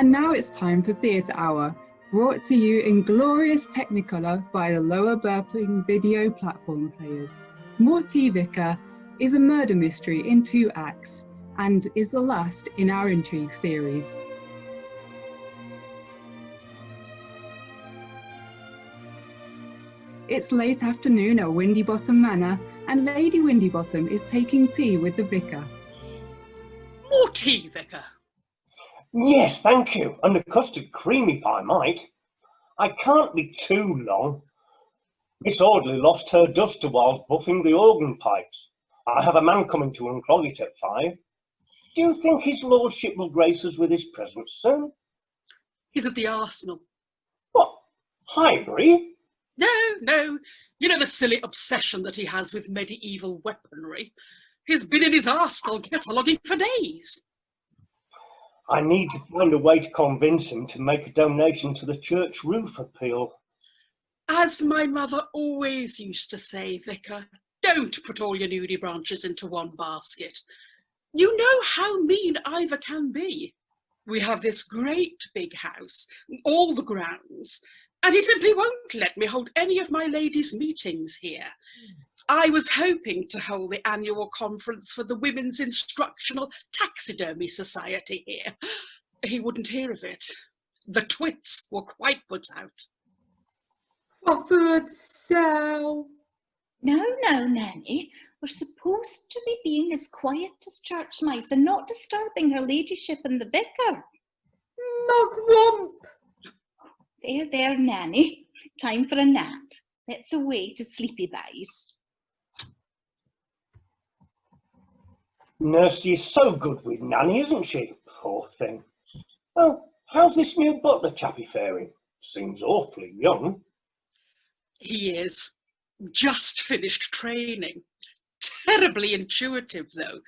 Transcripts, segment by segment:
And now it's time for Theatre Hour, brought to you in glorious Technicolor by the Lower Burping video platform players. More Tea Vicar is a murder mystery in 2 acts and is the last in our intrigue series. It's late afternoon at Windybottom Manor and Lady Windybottom is taking tea with the vicar. More tea, Vicar? Yes, thank you, and a custard cream if I might. I can't be too long. Miss Audley lost her duster whilst buffing the organ pipes. I have a man coming to unclog it at 5. Do you think his lordship will grace us with his presence soon? He's at the Arsenal. What? Highbury? No. You know the silly obsession that he has with medieval weaponry. He's been in his Arsenal cataloguing for days. I need to find a way to convince him to make a donation to the church roof appeal. As my mother always used to say, Vicar, don't put all your nudie branches into one basket. You know how mean Ivor can be. We have this great big house, all the grounds, and he simply won't let me hold any of my ladies' meetings here. I was hoping to hold the annual conference for the Women's Instructional Taxidermy Society here. He wouldn't hear of it. The twits were quite put out. Offered so. No, Nanny. We're supposed to be being as quiet as church mice and not disturbing her ladyship and the vicar. Mugwump. There, Nanny. Time for a nap. Let's away to sleepy boys. Nursey is so good with Nanny, isn't she? Poor thing. Oh, how's this new butler chappie faring? Seems awfully young. He is. Just finished training. Terribly intuitive, though.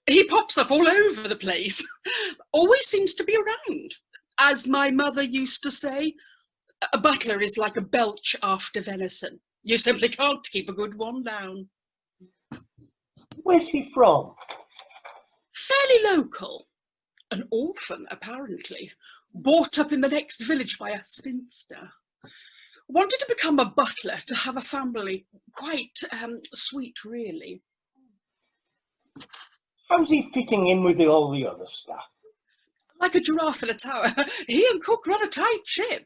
He pops up all over the place. Always seems to be around. As my mother used to say, a butler is like a belch after venison. You simply can't keep a good one down. Where's he from? Fairly local. An orphan, apparently. Brought up in the next village by a spinster. Wanted to become a butler to have a family. Quite sweet, really. How's he fitting in with all the other staff? Like a giraffe in a tower. He and Cook run a tight ship.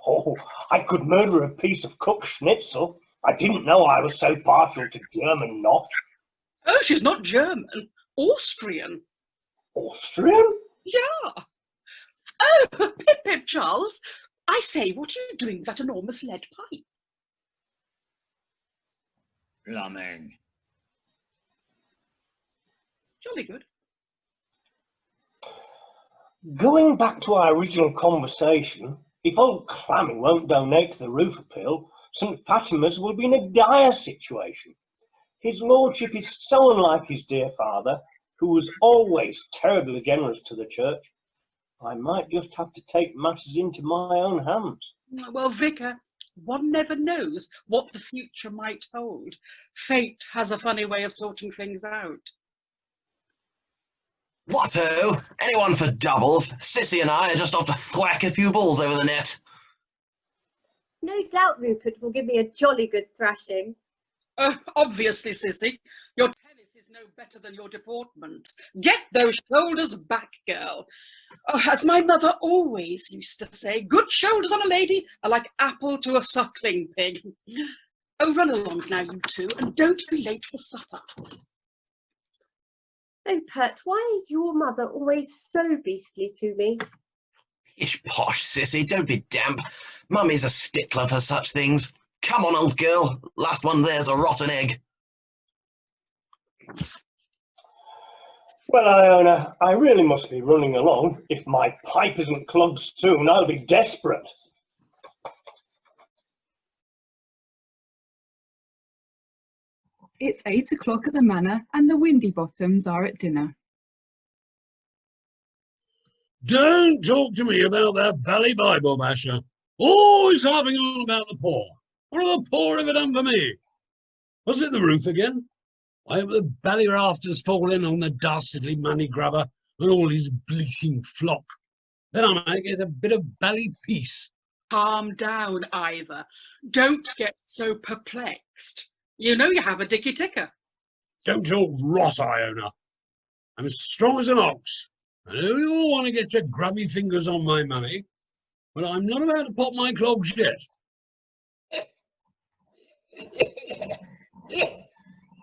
Oh, I could murder a piece of cooked schnitzel. I didn't know I was so partial to German knot. Oh, she's not German. Austrian. Austrian? Yeah. Oh, Pip, Charles. I say, what are you doing with that enormous lead pipe? Plumbing. Jolly good. Going back to our original conversation, if old Clammy won't donate to the roof appeal, St. Fatima's will be in a dire situation. His lordship is so unlike his dear father, who was always terribly generous to the church. I might just have to take matters into my own hands. Well, Vicar, one never knows what the future might hold. Fate has a funny way of sorting things out. What-ho? Anyone for doubles? Sissy and I are just off to thwack a few balls over the net. No doubt Rupert will give me a jolly good thrashing. Obviously, Sissy. Your tennis is no better than your deportment. Get those shoulders back, girl. Oh, as my mother always used to say, good shoulders on a lady are like apple to a suckling pig. Oh, run along now, you two, and don't be late for supper. Oh, Pert, why is your mother always so beastly to me? Pish posh, Sissy, don't be damp. Mummy's a stickler for such things. Come on, old girl. Last one there's a rotten egg. Well, Iona, I really must be running along. If my pipe isn't clogged soon, I'll be desperate. It's 8 o'clock at the manor and the Windybottoms are at dinner. Don't talk to me about that bally Bible basher. Always harping on about the poor. What have the poor ever done for me? Was it the roof again? I hope the bally rafters fall in on the dastardly money grubber and all his bleating flock. then I might get a bit of bally peace. Calm down, Ivor. Don't get so perplexed. You know you have a dicky ticker. Don't talk rot, Iona. I'm as strong as an ox. I know you all want to get your grubby fingers on my money, but I'm not about to pop my clogs yet.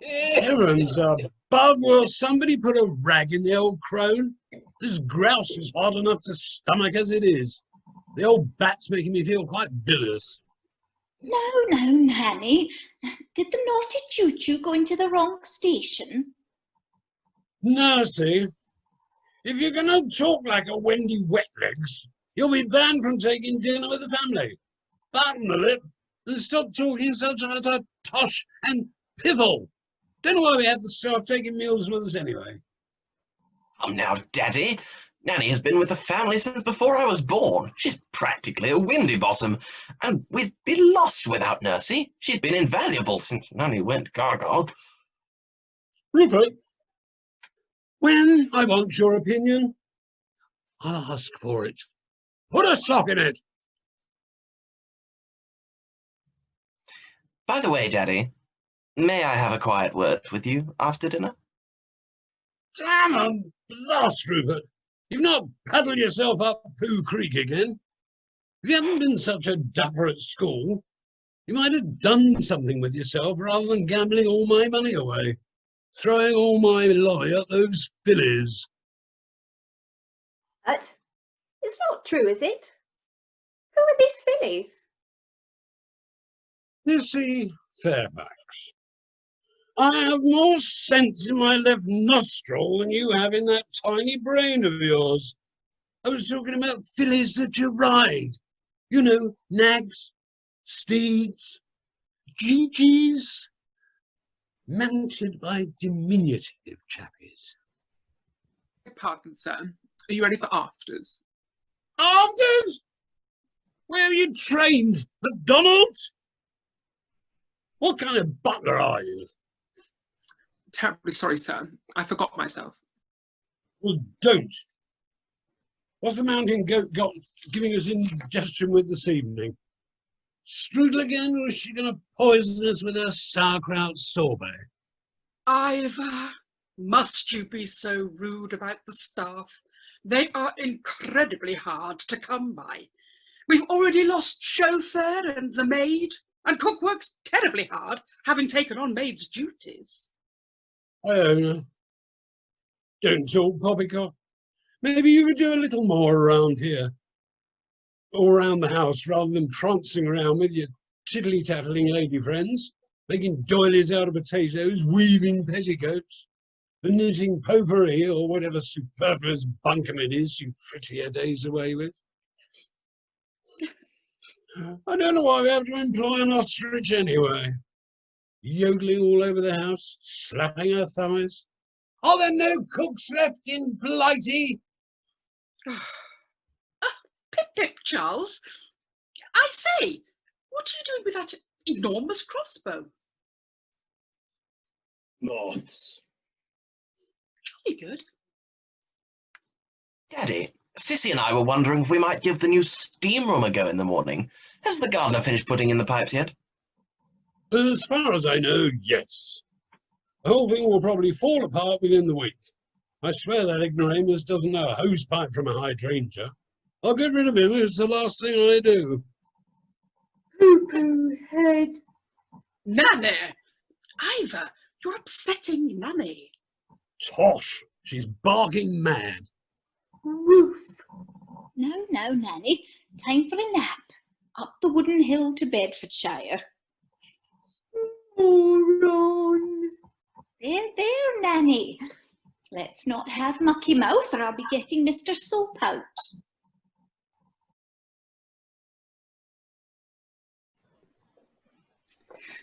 Heavens above, will somebody put a rag in the old crone? This grouse is hard enough to stomach as it is. The old bat's making me feel quite bilious. No, Nanny. Did the naughty choo-choo go into the wrong station? Nursey, if you're going to talk like a Wendy Wetlegs, you'll be banned from taking dinner with the family. Button the lip and stop talking such a tosh and piffle. Don't know why we have the staff taking meals with us anyway. Come now, Daddy. Nanny has been with the family since before I was born. She's practically a windy bottom, and we'd be lost without Nursey. She'd been invaluable since Nanny went gaga. Rupert, when I want your opinion, I'll ask for it. Put a sock in it. By the way, Daddy, may I have a quiet word with you after dinner? Damn a blast, Rupert. You've not paddled yourself up Pooh Creek again. If you hadn't been such a duffer at school, you might have done something with yourself rather than gambling all my money away, throwing all my lolly at those fillies. But it's not true, is it? Who are these fillies? You see, Fairfax, I have more sense in my left nostril than you have in that tiny brain of yours. I was talking about fillies that you ride. You know, nags, steeds, GGs, mounted by diminutive chappies. Pardon, sir. Are you ready for afters? Afters? Where are you trained? McDonald's? What kind of butler are you? Terribly sorry, sir. I forgot myself. Well, don't. What's the mountain goat got giving us indigestion with this evening? Strudel again, or is she going to poison us with her sauerkraut sorbet? Ivor, must you be so rude about the staff? They are incredibly hard to come by. We've already lost chauffeur and the maid, and cook works terribly hard, having taken on maid's duties. Iona, don't talk poppycock. Maybe you could do a little more around here, or around the house, rather than prancing around with your tiddly-tattling lady friends, making doilies out of potatoes, weaving petticoats, and knitting potpourri, or whatever superfluous bunkum it is you fritter your days away with. I don't know why we have to employ an ostrich anyway. Yodeling all over the house, slapping her thighs. Are there no cooks left in Blighty? Pip, Charles. I say, what are you doing with that enormous crossbow? Moths. Jolly good. Daddy, Sissy and I were wondering if we might give the new steam room a go in the morning. Has the gardener finished putting in the pipes yet? As far as I know, yes. The whole thing will probably fall apart within the week. I swear that ignoramus doesn't know a hose pipe from a hydrangea. I'll get rid of him. It's the last thing I do. Poo-poo head. Nanny! Ivor, you're upsetting Nanny. Tosh, she's barking mad. Woof. No, Nanny. Time for a nap. Up the wooden hill to Bedfordshire. Moron. There, Nanny. Let's not have mucky mouth or I'll be getting Mr. Soap out.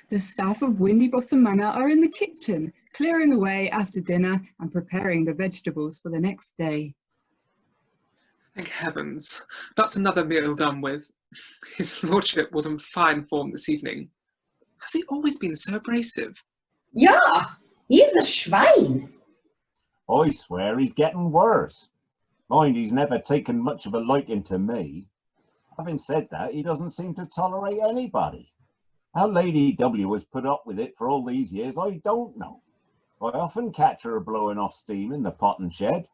The staff of Windy Bottom Manor are in the kitchen, clearing away after dinner and preparing the vegetables for the next day. Thank heavens. That's another meal done with. His lordship was in fine form this evening. Has he always been so abrasive? Ja, he's a Schwein. I swear he's getting worse. Mind, he's never taken much of a liking to me. Having said that, he doesn't seem to tolerate anybody. How Lady W has put up with it for all these years, I don't know. I often catch her blowing off steam in the potting shed,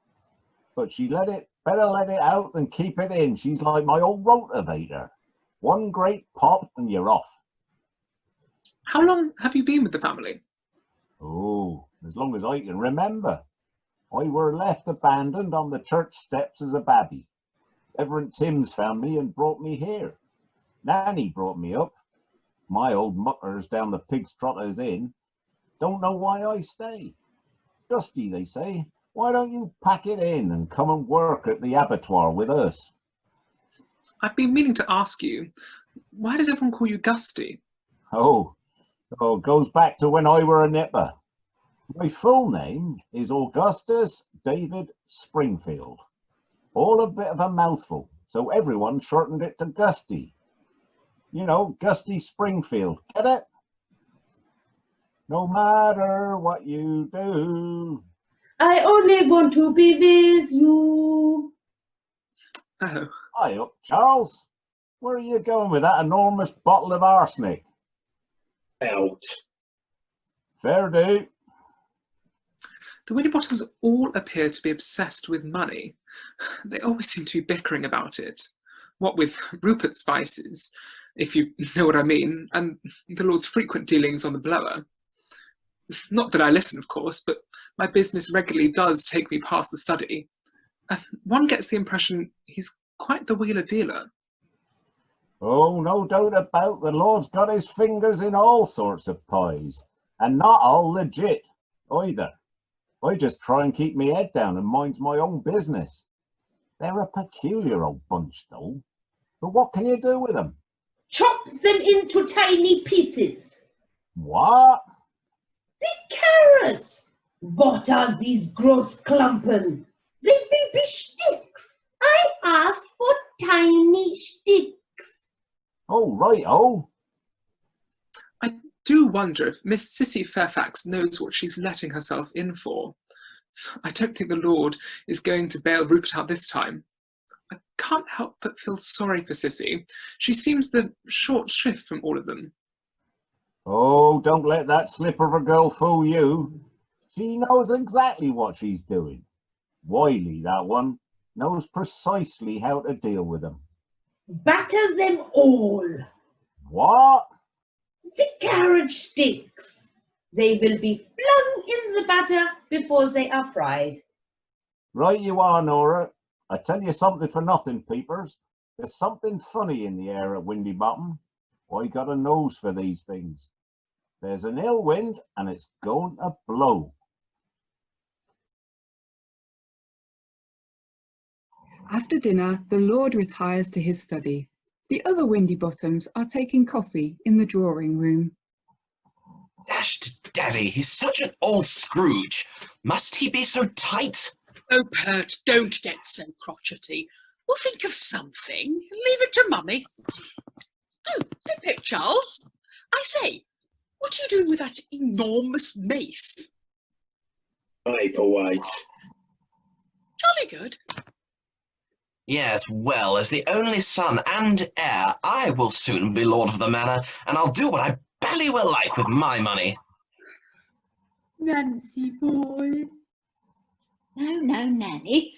but she better let it out than keep it in. She's like my old rotavator. One great pop and you're off. How long have you been with the family? Oh, as long as I can remember. I were left abandoned on the church steps as a babby. Reverend Timms found me and brought me here. Nanny brought me up. My old muckers down the Pig's Trotters Inn. Don't know why I stay. Dusty, they say. Why don't you pack it in and come and work at the abattoir with us? I've been meaning to ask you, why does everyone call you Gusty? Oh, goes back to when I were a nipper. My full name is Augustus David Springfield. All a bit of a mouthful, so everyone shortened it to Gusty. You know, Gusty Springfield, get it? No matter what you do, I only want to be with you. Oh, hi up, Charles. Where are you going with that enormous bottle of arsenic? Out. Fair do. the Winterbottoms all appear to be obsessed with money. They always seem to be bickering about it. What with Rupert's vices, if you know what I mean, and the Lord's frequent dealings on the blower. Not that I listen, of course, but my business regularly does take me past the study. And one gets the impression he's quite the wheeler dealer. Oh, no doubt about the Lord's got his fingers in all sorts of pies, and not all legit either. I just try and keep my head down and mind my own business. They're a peculiar old bunch, though. But what can you do with them? Chop them into tiny pieces. What? The carrots. What are these gross klumpen? They will be sticks. I asked for tiny sticks. Oh, right, oh. I do wonder if Miss Sissy Fairfax knows what she's letting herself in for. I don't think the Lord is going to bail Rupert out this time. I can't help but feel sorry for Sissy. She seems the short shrift from all of them. Oh, don't let that slip of a girl fool you. She knows exactly what she's doing. Wily, that one, knows precisely how to deal with them. Batter them all. What? The carrot sticks. They will be flung in the batter before they are fried. Right you are, Nora. I tell you something for nothing, peepers. There's something funny in the air at Windy Bottom. I got a nose for these things. There's an ill wind and it's going to blow. After dinner, the Lord retires to his study. The other Windy Bottoms are taking coffee in the drawing room. Dashed daddy, he's such an old Scrooge. Must he be so tight? Oh, Pert, don't get so crotchety. We'll think of something. Leave it to Mummy. Oh, Pip, Charles. I say, what are you doing with that enormous mace? Paperweight. Jolly good. Yes, well, as the only son and heir, I will soon be lord of the manor, and I'll do what I bally well like with my money. Nancy boy. No, no, Nanny.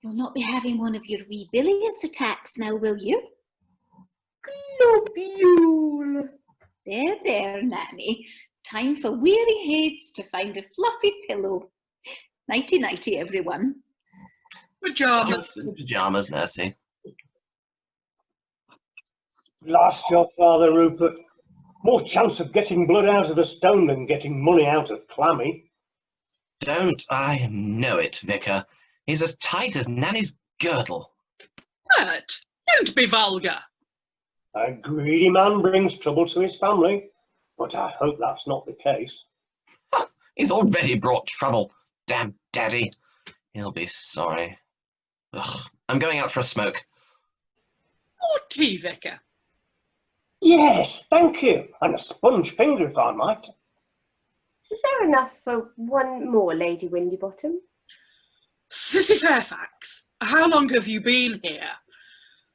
You'll not be having one of your wee bilious attacks now, will you? Globule. There, there, Nanny. Time for weary heads to find a fluffy pillow. Nighty-nighty, everyone. Pyjamas. Pyjamas, Mercy. Last job, Father Rupert. More chance of getting blood out of a stone than getting money out of Clammy. Don't I know it, Vicar? He's as tight as Nanny's girdle. Pert, don't be vulgar. A greedy man brings trouble to his family, but I hope that's not the case. He's already brought trouble. Damn daddy. He'll be sorry. Ugh. I'm going out for a smoke. Or Tea Vicar. Yes, thank you. And a sponge finger, if I might. Is there enough for one more, Lady Windy Bottom? Sissy Fairfax, How long have you been here?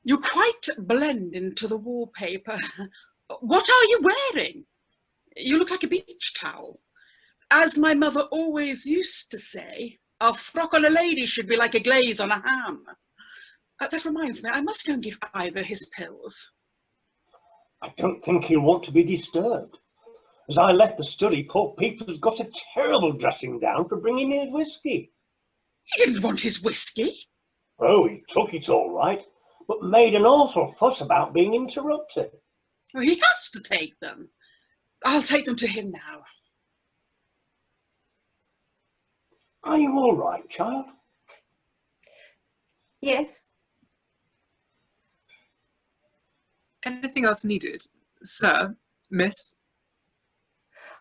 You quite blend into the wallpaper. What are you wearing? You look like a beach towel. As my mother always used to say, a frock on a lady should be like a glaze on a ham. That reminds me, I must go and give Ivor his pills. I don't think he'll want to be disturbed. As I left the study, poor Peter's got a terrible dressing down for bringing his whiskey. He didn't want his whiskey. Oh, he took it all right, but made an awful fuss about being interrupted. Oh, he has to take them. I'll take them to him now. Are you all right, child? Yes. Anything else needed? Sir? Miss?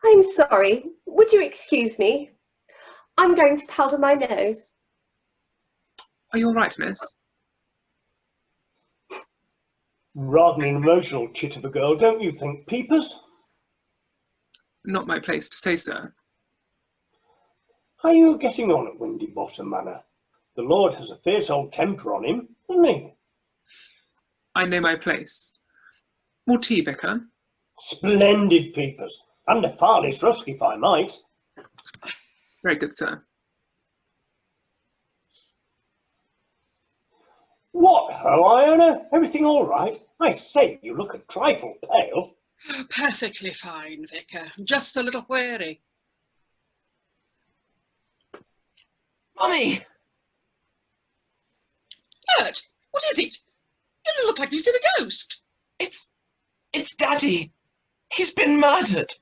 I'm sorry. Would you excuse me? I'm going to powder my nose. Are you all right, miss? Rather an emotional chit of a girl, don't you think, Peepers? Not my place to say, sir. How are you getting on at Windy Bottom Manor? The Lord has a fierce old temper on him, hasn't he? I know my place. More tea, Vicar? Splendid, Peepers. And a farless rusk, if I might. Very good, sir. What ho, Iona? Everything all right? I say, you look a trifle pale. Perfectly fine, Vicar. Just a little weary. Mummy! Bert, what is it? You look like you've seen a ghost. It's Daddy. He's been murdered.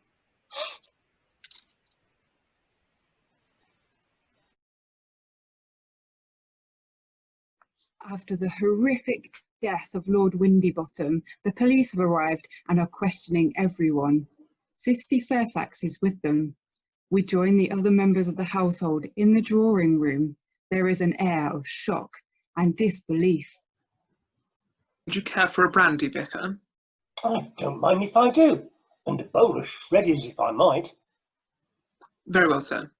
After the horrific death of Lord Windybottom, the police have arrived and are questioning everyone. Sissy Fairfax is with them. We join the other members of the household in the drawing room. There is an air of shock and disbelief. Would you care for a brandy, Vicar? I don't mind if I do. And a bowl of shreddies, if I might. Very well, sir.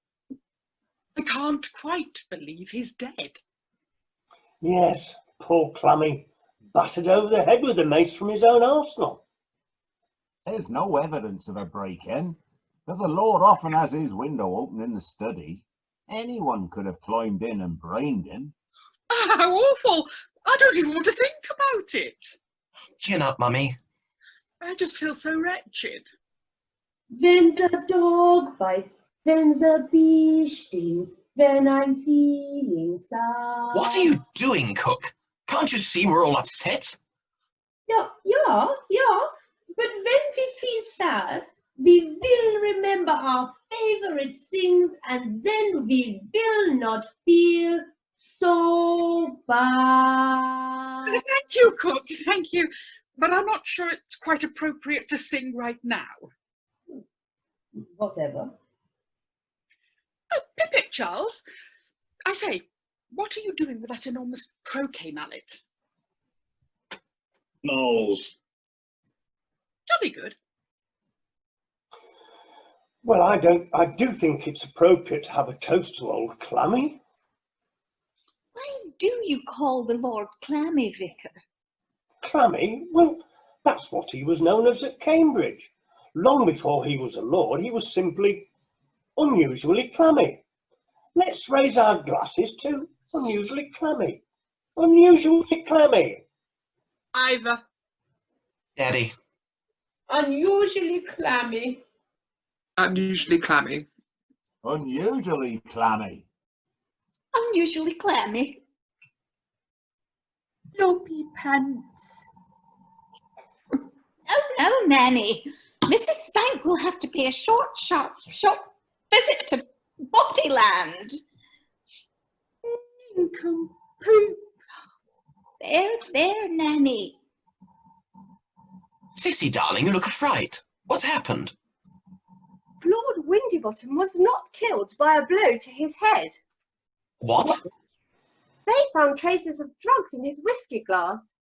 I can't quite believe he's dead. Yes, poor Clammy. Battered over the head with a mace from his own arsenal. There's no evidence of a break-in, but the Lord often has his window open in the study. Anyone could have climbed in and brained him. How awful! I don't even want to think about it. Chin up, Mummy. I just feel so wretched. Wenn's a dog bites, wenn's a bee stings, when I'm feeling sad. What are you doing, Cook? Can't you see we're all upset? Yeah. But when we feel sad, we will remember our favorite things, and then we will not feel so bad. Thank you, Cook, thank you. But I'm not sure it's quite appropriate to sing right now. Whatever. Oh, Pippet, Charles. I say, what are you doing with that enormous croquet mallet? Knowles. Jolly good. Well, I do think it's appropriate to have a toast to old Clammy. Why do you call the Lord Clammy, Vicar? Clammy? Well, that's what he was known as at Cambridge. Long before he was a lord, he was simply unusually clammy. Let's raise our glasses to unusually clammy. Unusually clammy. Ivor. Daddy. Unusually clammy. Unusually clammy. Unusually clammy. Unusually clammy. Floppy pants. Oh no, Nanny. Mrs. Spank will have to pay a short visit to Bottyland. Nincompoop. There, Nanny. Sissy, darling, you look a fright. What's happened? Lord Windybottom was not killed by a blow to his head. What? They found traces of drugs in his whiskey glass.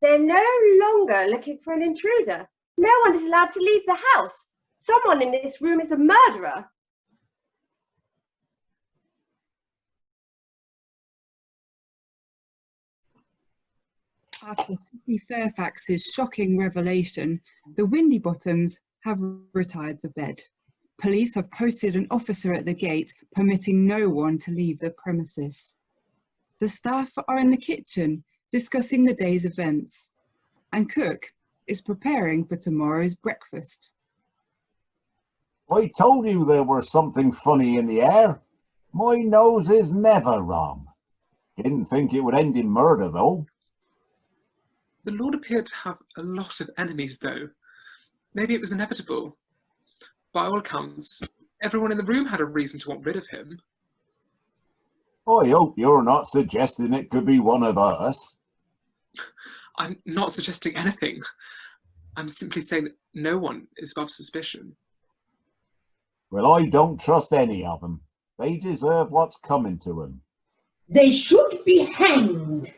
They're no longer looking for an intruder. No one is allowed to leave the house. Someone in this room is a murderer. After Sidney Fairfax's shocking revelation, the Windybottoms have retired to bed. Police have posted an officer at the gate, permitting no one to leave the premises. The staff are in the kitchen, discussing the day's events, and Cook is preparing for tomorrow's breakfast. I told you there was something funny in the air. My nose is never wrong. Didn't think it would end in murder, though. The Lord appeared to have a lot of enemies, though. Maybe it was inevitable. By all accounts, everyone in the room had a reason to want rid of him. I hope you're not suggesting it could be one of us. I'm not suggesting anything. I'm simply saying that no one is above suspicion. Well, I don't trust any of them. They deserve what's coming to them. They should be hanged.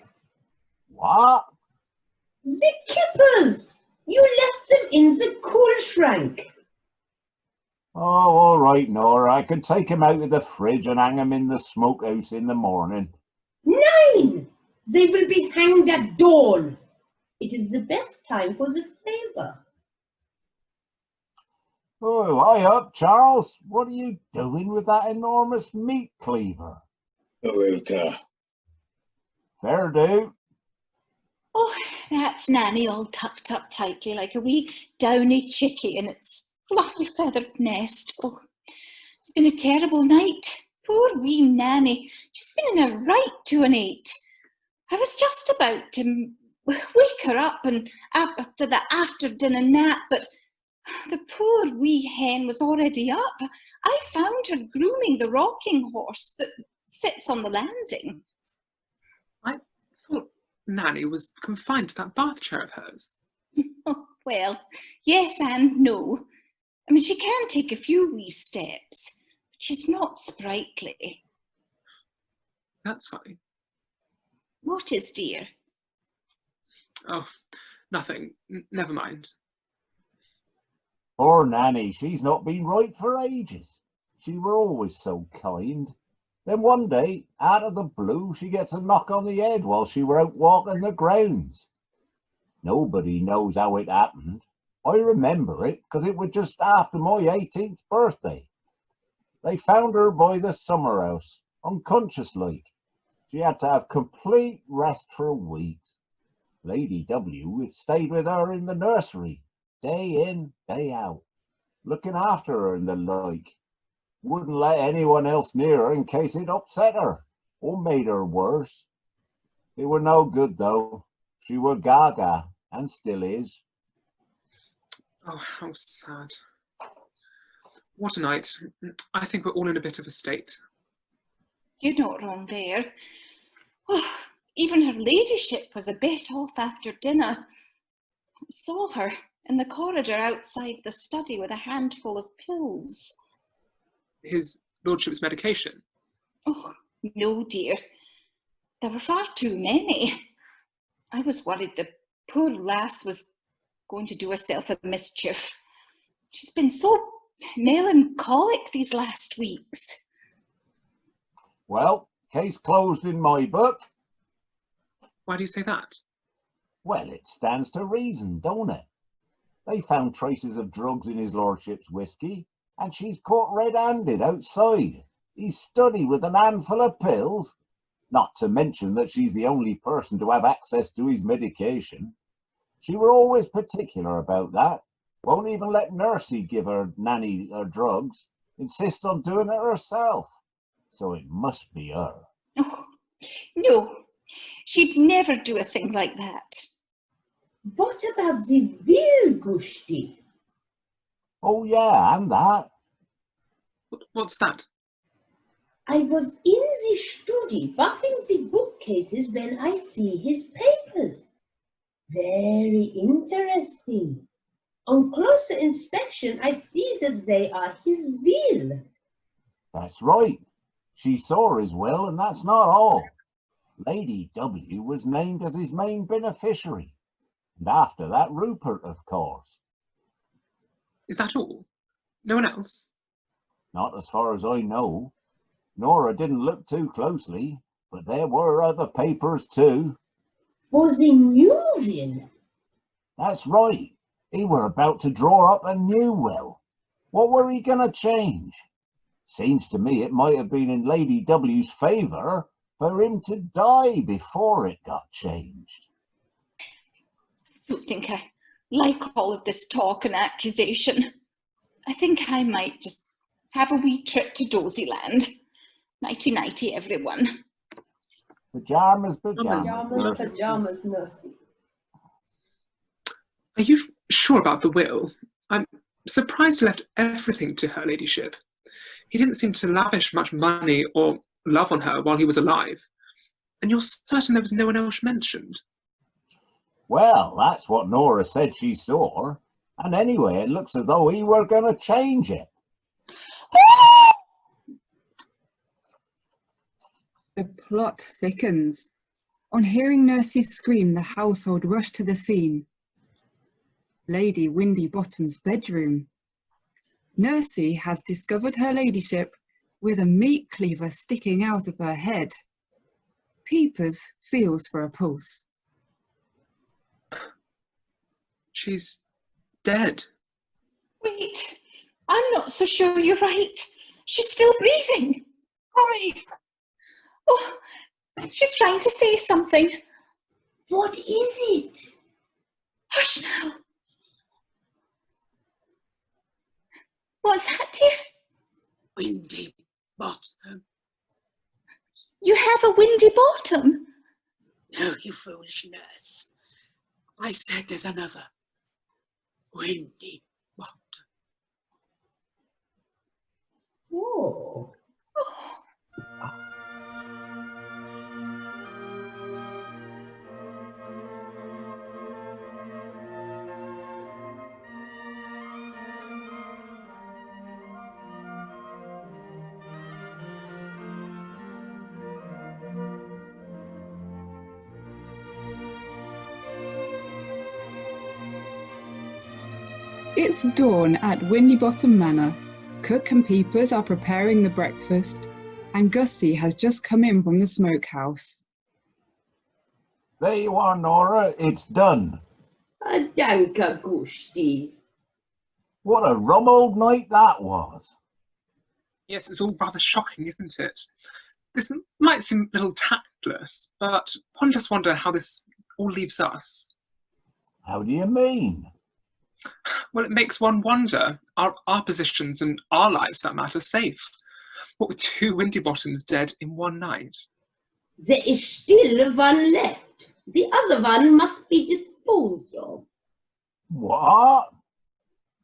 What? The kippers! You left them in the cool shrink. Oh, all right, Nora. I can take him out of the fridge and hang him in the smokehouse in the morning. 9! They will be hanged at dawn. It is the best time for the flavour. Oh, hi up, Charles. What are you doing with that enormous meat cleaver? Eureka. Fair do. Oh, that's Nanny all tucked up tightly like a wee downy chickie in its fluffy feathered nest. Oh, it's been a terrible night. Poor wee Nanny. She's been in a right to an 8. I was just about to wake her up and after the after-dinner nap, but the poor wee hen was already up. I found her grooming the rocking horse that sits on the landing. I thought Nanny was confined to that bath chair of hers. Oh, well, yes and no. I mean, she can take a few wee steps, but she's not sprightly. That's fine. What is, dear? Oh, nothing. Never mind. Poor Nanny, she's not been right for ages. She were always so kind. Then one day, out of the blue, she gets a knock on the head while she were out walking the grounds. Nobody knows how it happened. I remember it because it was just after my 18th birthday. They found her by the summer house, unconscious like. She had to have complete rest for weeks. Lady W stayed with her in the nursery, day in, day out, looking after her and the like. Wouldn't let anyone else near her in case it upset her or made her worse. It were no good though. She were gaga and still is. Oh, how sad. What a night. I think we're all in a bit of a state. You're not wrong there. Oh, even her ladyship was a bit off after dinner. I saw her in the corridor outside the study with a handful of pills. His lordship's medication? Oh, no, dear. There were far too many. I was worried the poor lass was going to do herself a mischief. She's been so melancholic these last weeks. Well, case closed in my book. Why do you say that? Well, it stands to reason, don't it? They found traces of drugs in his lordship's whiskey, and she's caught red-handed outside. He's study with an handful of pills, not to mention that she's the only person to have access to his medication. She were always particular about that. Won't even let Nursey give her Nanny her drugs. Insist on doing it herself. So it must be her. Oh, no, she'd never do a thing like that. What about the will, Gushti? Oh yeah, and that. What's that? I was in the study buffing the bookcases when I see his papers. Very interesting. On closer inspection, I see that they are his will. That's right. She saw his will, and that's not all. Lady W was named as his main beneficiary. And after that, Rupert, of course. Is that all? No one else? Not as far as I know. Nora didn't look too closely, but there were other papers too. For the new will. That's right. He were about to draw up a new will. What were he going to change? Seems to me it might have been in Lady W's favour for him to die before it got changed. I don't think I like all of this talk and accusation. I think I might just have a wee trip to Dosyland. Nighty-nighty, everyone. Pyjamas, Pajamas, Nursey. Are you sure about the will? I'm surprised he left everything to her ladyship. He didn't seem to lavish much money or love on her while he was alive. And you're certain there was no one else mentioned? Well, that's what Nora said she saw. And anyway, it looks as though he were going to change it. The plot thickens. On hearing Nursey's scream, the household rush to the scene. Lady Windy Bottom's bedroom. Nursey has discovered her ladyship with a meat cleaver sticking out of her head. Peepers feels for a pulse. She's dead. Wait, I'm not so sure you're right. She's still breathing. Right. Oh, she's trying to say something. What is it? Hush now. What's that, dear? Windy Bottom. You have a windy bottom? No, you foolish nurse. I said there's another. Windy Bottom. Oh. It's dawn at Windy Bottom Manor. Cook and Peepers are preparing the breakfast, and Gusty has just come in from the smokehouse. There you are, Nora. It's done. Danke, Gusti. What a rum old night that was. Yes, it's all rather shocking, isn't it? This might seem a little tactless, but one just wonder how this all leaves us. How do you mean? Well, it makes one wonder, are our positions and our lives, for that matter, safe? What with 2 Windy Bottoms dead in one night? There is still one left. The other one must be disposed of. What?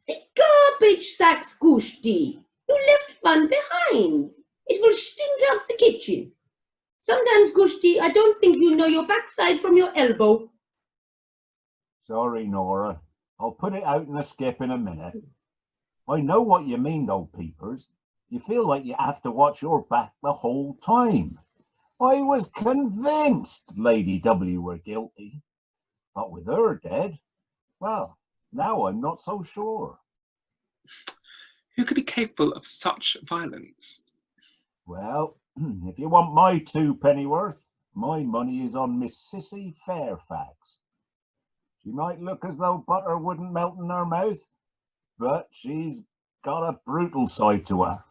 The garbage sacks, Gusti. You left one behind. It will stink out the kitchen. Sometimes, Gusti, I don't think you know your backside from your elbow. Sorry, Nora. I'll put it out in a skip in a minute. I know what you mean, though, Peepers. You feel like you have to watch your back the whole time. I was convinced Lady W were guilty. But with her dead, well, now I'm not so sure. Who could be capable of such violence? Well, if you want my 2 pennyworth, my money is on Miss Sissy Fairfax. She might look as though butter wouldn't melt in her mouth, but she's got a brutal side to her.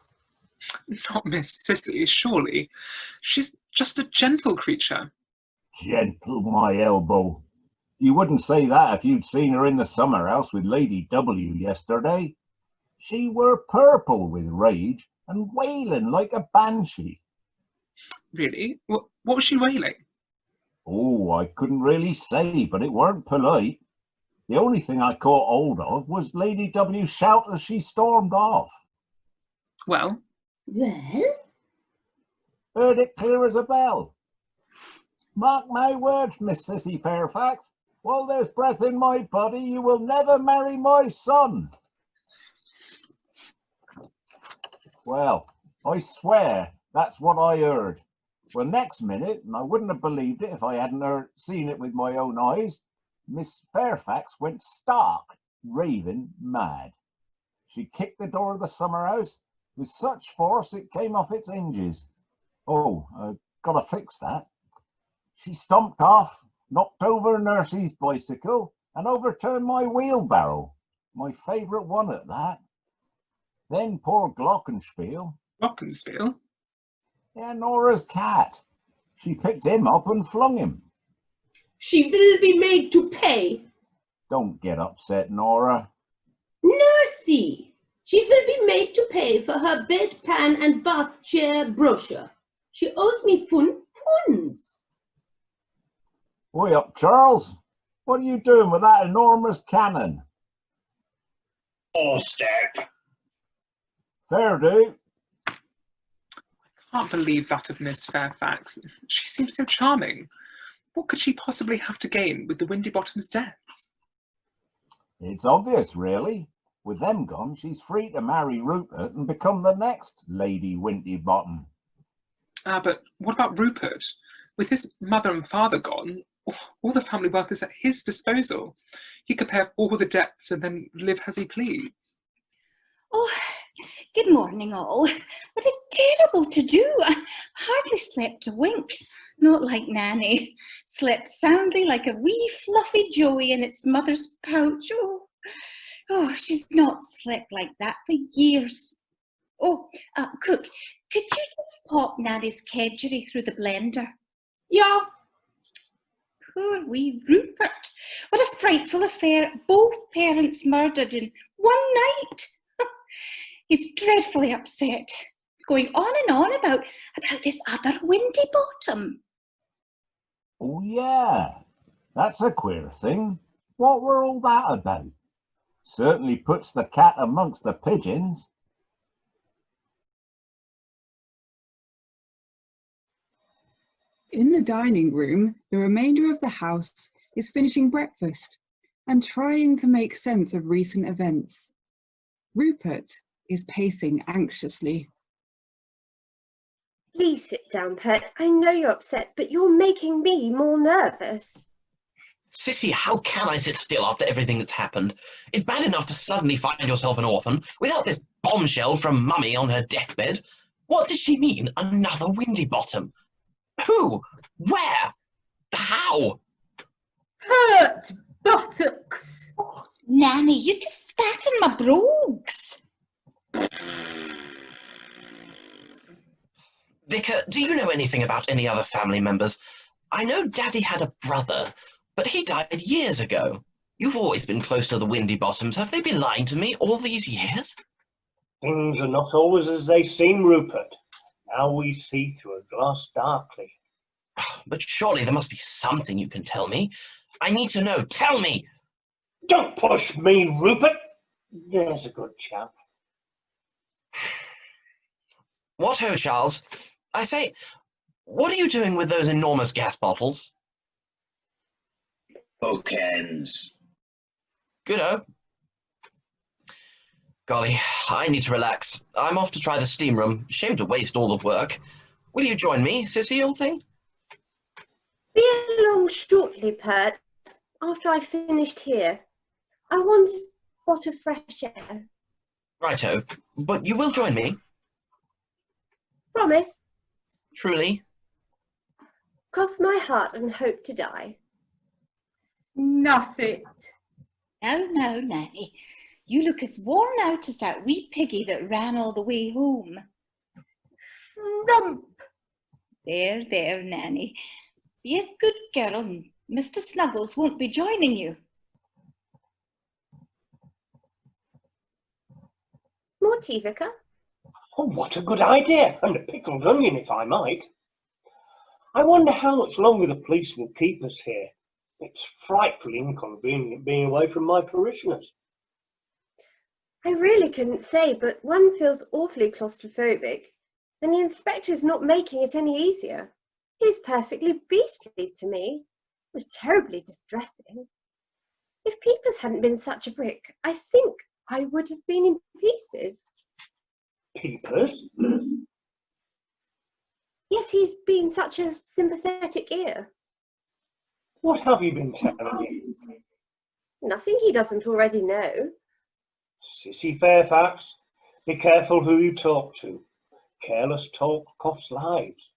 Not Miss Sissy, surely. She's just a gentle creature. Gentle, my elbow. You wouldn't say that if you'd seen her in the summer house with Lady W yesterday. She were purple with rage and wailing like a banshee. Really? What was she wailing? Oh, I couldn't really say, but it weren't polite. The only thing I caught hold of was Lady W's shout as she stormed off. Well? Well? Heard it clear as a bell. Mark my words, Miss Sissy Fairfax. While there's breath in my body, you will never marry my son. Well, I swear that's what I heard. Well, next minute, and I wouldn't have believed it if I hadn't seen it with my own eyes, Miss Fairfax went stark, raving mad. She kicked the door of the summer house with such force it came off its hinges. Oh, I've got to fix that. She stomped off, knocked over Nursey's bicycle and overturned my wheelbarrow. My favourite one at that. Then poor Glockenspiel. Glockenspiel? Yeah, Nora's cat. She picked him up and flung him. She will be made to pay. Don't get upset, Nora. Nursey, she will be made to pay for her bedpan and bath chair brochure. She owes me funds. Oi up, Charles. What are you doing with that enormous cannon? Or step. Fair do. Can't believe that of Miss Fairfax. She seems so charming. What could she possibly have to gain with the Windiebottom's debts? It's obvious, really. With them gone, she's free to marry Rupert and become the next Lady Windiebottom. But what about Rupert? With his mother and father gone, all the family wealth is at his disposal. He could pay off all the debts and then live as he pleads. Oh, good morning all. What a terrible to-do. I hardly slept a wink. Not like Nanny. Slept soundly like a wee fluffy Joey in its mother's pouch. Oh, she's not slept like that for years. Oh, Cook, could you just pop Nanny's kedgeree through the blender? Yeah. Poor wee Rupert. What a frightful affair. Both parents murdered in one night. He's dreadfully upset. He's going on and on about this other Windiebottom. Oh, yeah. That's a queer thing. What were all that about? Certainly puts the cat amongst the pigeons. In the dining room, the remainder of the house is finishing breakfast and trying to make sense of recent events. Rupert is pacing anxiously. Please sit down, Pet. I know you're upset, but you're making me more nervous. Sissy, how can I sit still after everything that's happened? It's bad enough to suddenly find yourself an orphan without this bombshell from Mummy on her deathbed. What does she mean, another Windiebottom? Who? Where? How? Hurt buttocks. Oh, Nanny, you just spat in my brogues. Vicar, do you know anything about any other family members? I know Daddy had a brother, but he died years ago. You've always been close to the Windiebottoms. Have they been lying to me all these years? Things are not always as they seem, Rupert. Now we see through a glass darkly. But surely there must be something you can tell me. I need to know. Tell me! Don't push me, Rupert. There's a good chap. What ho, Charles? I say, what are you doing with those enormous gas bottles? Bookends. Good-o. Golly, I need to relax. I'm off to try the steam room. Shame to waste all the work. Will you join me, Sissy, old thing? Be along shortly, Pert, after I've finished here. I want a spot of fresh air. Righto. But you will join me? Promise? Truly? Cross my heart and hope to die. Snuff it. No, Nanny. You look as worn out as that wee piggy that ran all the way home. Rump. There, Nanny. Be a good girl and Mr. Snuggles won't be joining you. More tea, Vicar? Oh, what a good idea, and a pickled onion, if I might. I wonder how much longer the police will keep us here. It's frightfully inconvenient being away from my parishioners. I really couldn't say, but one feels awfully claustrophobic, and the inspector's not making it any easier. He was perfectly beastly to me. It was terribly distressing. If Peepers hadn't been such a brick, I think I would have been in pieces. Peepers? Yes, he's been such a sympathetic ear. What have you been telling me? Nothing he doesn't already know. Sissy Fairfax, be careful who you talk to. Careless talk costs lives.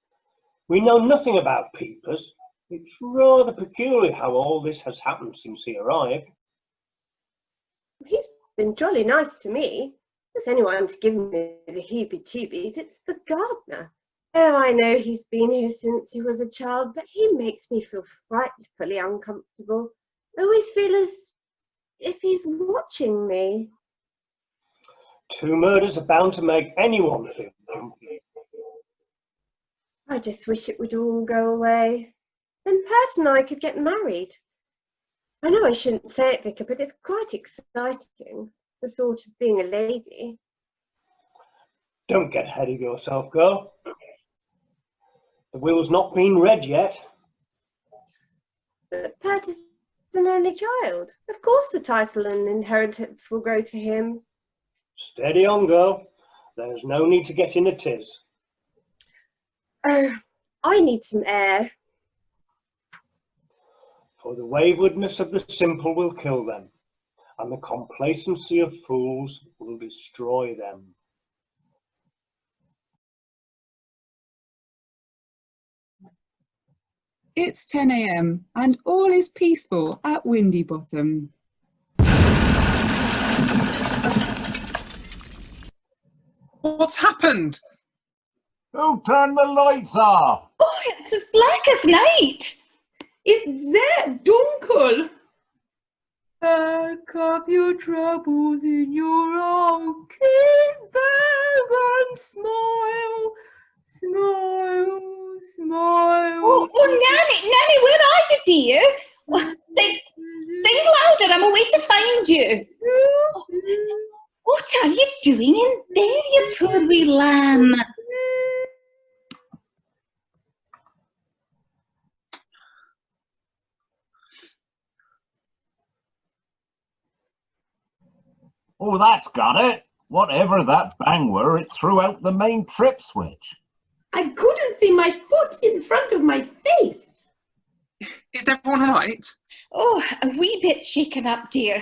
We know nothing about Peepers. It's rather peculiar how all this has happened since he arrived. He's been jolly nice to me. If there's anyone to give me the heebie-jeebies, it's the gardener. Oh, I know he's been here since he was a child, but he makes me feel frightfully uncomfortable. I always feel as if he's watching me. 2 murders are bound to make anyone feel guilty. I just wish it would all go away. Then Pert and I could get married. I know I shouldn't say it, Vicar, but it's quite exciting, the thought of being a lady. Don't get ahead of yourself, girl. The will's not been read yet. But Pert is an only child. Of course the title and inheritance will go to him. Steady on, girl. There's no need to get in a tiz. Oh, I need some air. For the waywardness of the simple will kill them, and the complacency of fools will destroy them. It's 10 a.m. and all is peaceful at Windy Bottom. What's happened? Who turned the lights off? Oh, it's as black as night. It's there, dunkel. Pack up your troubles in your own kit bag and smile, smile, smile. Nanny, where are you, dear? Sing louder, I'm away to find you. What are you doing in there, you poor wee lamb? Oh, that's got it. Whatever that bang were, it threw out the main trip switch. I couldn't see my foot in front of my face. Is everyone all right? Oh, a wee bit shaken up, dear.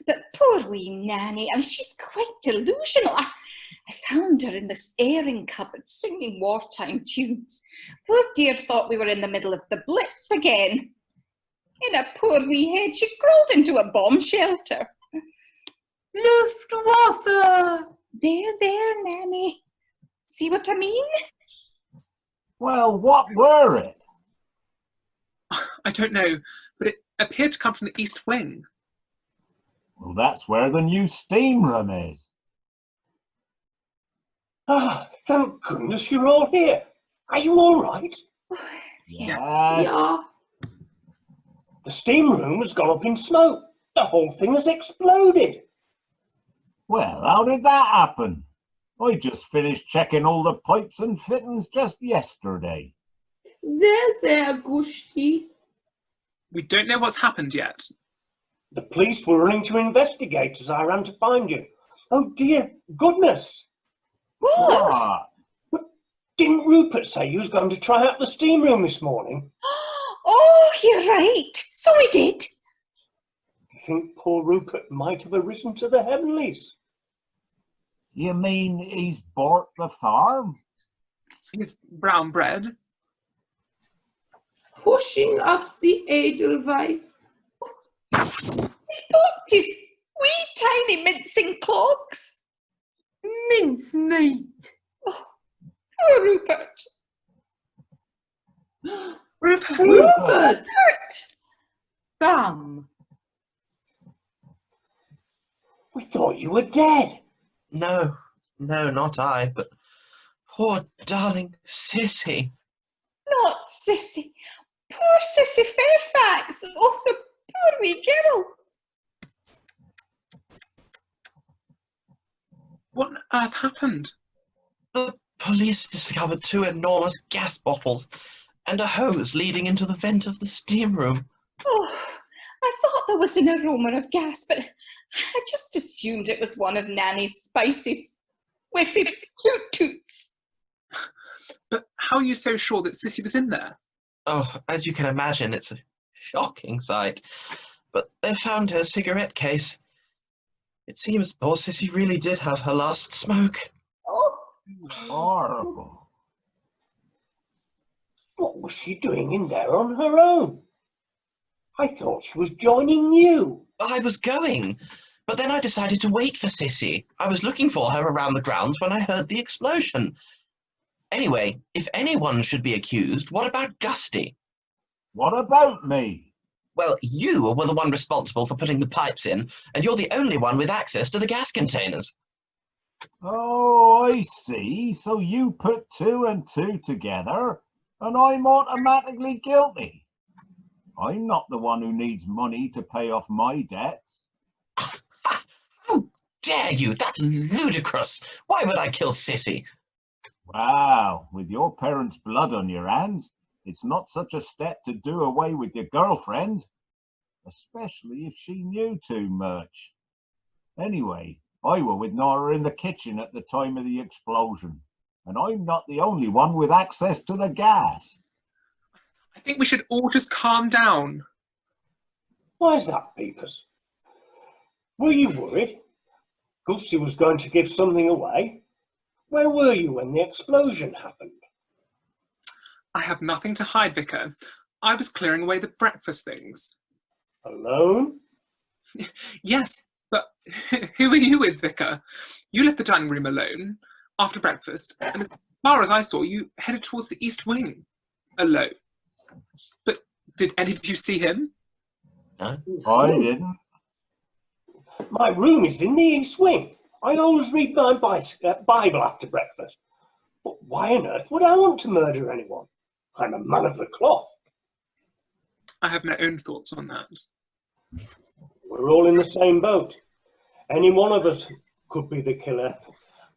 But poor wee Nanny, I mean, she's quite delusional. I found her in this airing cupboard singing wartime tunes. Poor dear thought we were in the middle of the Blitz again. In a poor wee head, she crawled into a bomb shelter. Luftwaffe! There, Nanny. See what I mean? Well, what were it? I don't know, but it appeared to come from the east wing. Well, that's where the new steam room is. Ah, thank goodness you're all here. Are you all right? Yes. Yeah. The steam room has gone up in smoke. The whole thing has exploded. Well, how did that happen? I just finished checking all the pipes and fittings just yesterday. There, Gushti. We don't know what's happened yet. The police were running to investigate as I ran to find you. Oh dear goodness. What? Didn't Rupert say he was going to try out the steam room this morning? Oh, you're right. So we did. You think poor Rupert might have arisen to the heavenlies? You mean he's bought the farm? He's brown bread. Pushing up the Edelweiss. He bought his wee tiny mincing clogs. Mincemeat. Oh, poor Rupert. Rupert! Bum. We thought you were dead. No, not I, but poor darling Sissy. Not Sissy. Poor Sissy Fairfax. Oh, the poor wee girl. What on earth happened? The police discovered 2 enormous gas bottles and a hose leading into the vent of the steam room. Oh, I thought there was an aroma of gas, but I just assumed it was one of Nanny's spicy, whiffy toots. But how are you so sure that Sissy was in there? Oh, as you can imagine, it's a shocking sight. But they found her cigarette case. It seems poor Sissy really did have her last smoke. Oh, Horrible. was she doing in there on her own? I thought she was joining you. I was going, but then I decided to wait for Sissy. I was looking for her around the grounds when I heard the explosion. Anyway, if anyone should be accused, what about Gusty? What about me? Well, you were the one responsible for putting the pipes in, and you're the only one with access to the gas containers. Oh, I see. So you put 2 and 2 together, and I'm automatically guilty. I'm not the one who needs money to pay off my debts. How dare you? That's ludicrous. Why would I kill Sissy? Wow, with your parents' blood on your hands, it's not such a step to do away with your girlfriend, especially if she knew too much. Anyway, I were with Nora in the kitchen at the time of the explosion, and I'm not the only one with access to the gas. I think we should all just calm down. Why is that, Peepers? Were you worried? Gusty was going to give something away? Where were you when the explosion happened? I have nothing to hide, Vicar. I was clearing away the breakfast things. Alone? Yes, but who are you with, Vicar? You left the dining room alone after breakfast, and as far as I saw, you headed towards the east wing alone. But did any of you see him? No. I didn't. My room is in the east wing. I always read my Bible after breakfast. But why on earth would I want to murder anyone? I'm a man of the cloth. I have my own thoughts on that. We're all in the same boat. Any one of us could be the killer,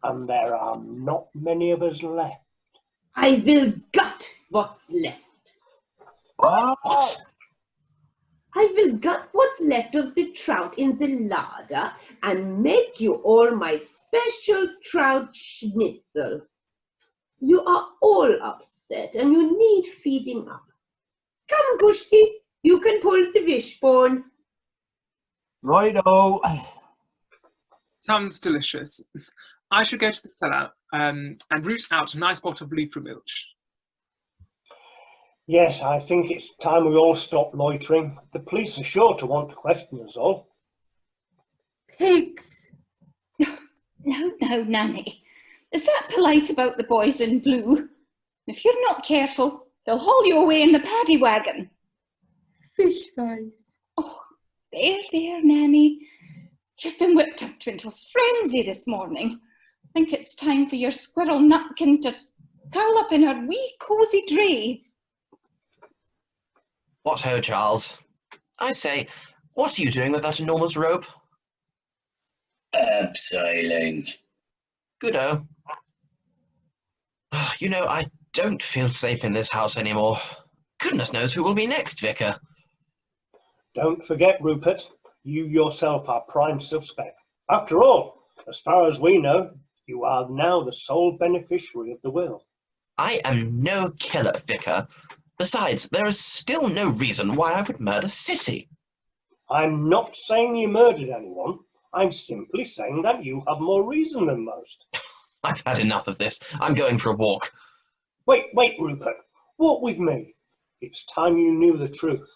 and there are not many of us left. I will gut what's left. What? I will gut what's left of the trout in the larder and make you all my special trout schnitzel. You are all upset and you need feeding up. Come, Gusty, you can pull the wishbone. Righto. Sounds delicious. I should go to the cellar and root out a nice bottle of leaf milch. Yes, I think it's time we all stop loitering. The police are sure to want to question us all. Pigs. No, Nanny. Is that polite about the boys in blue? If you're not careful, they'll haul you away in the paddy wagon. Fish face. Oh, there, Nanny. You've been whipped up into a frenzy this morning. I think it's time for your squirrel nutkin to curl up in her wee cosy dray. What ho, Charles? I say, what are you doing with that enormous rope? Abseiling. Good-o. You know, I don't feel safe in this house anymore. Goodness knows who will be next, Vicar. Don't forget, Rupert, you yourself are prime suspect. After all, as far as we know, you are now the sole beneficiary of the will. I am no killer, Vicar. Besides, there is still no reason why I would murder Sissy. I'm not saying you murdered anyone. I'm simply saying that you have more reason than most. I've had enough of this. I'm going for a walk. Wait, Rupert. Walk with me. It's time you knew the truth.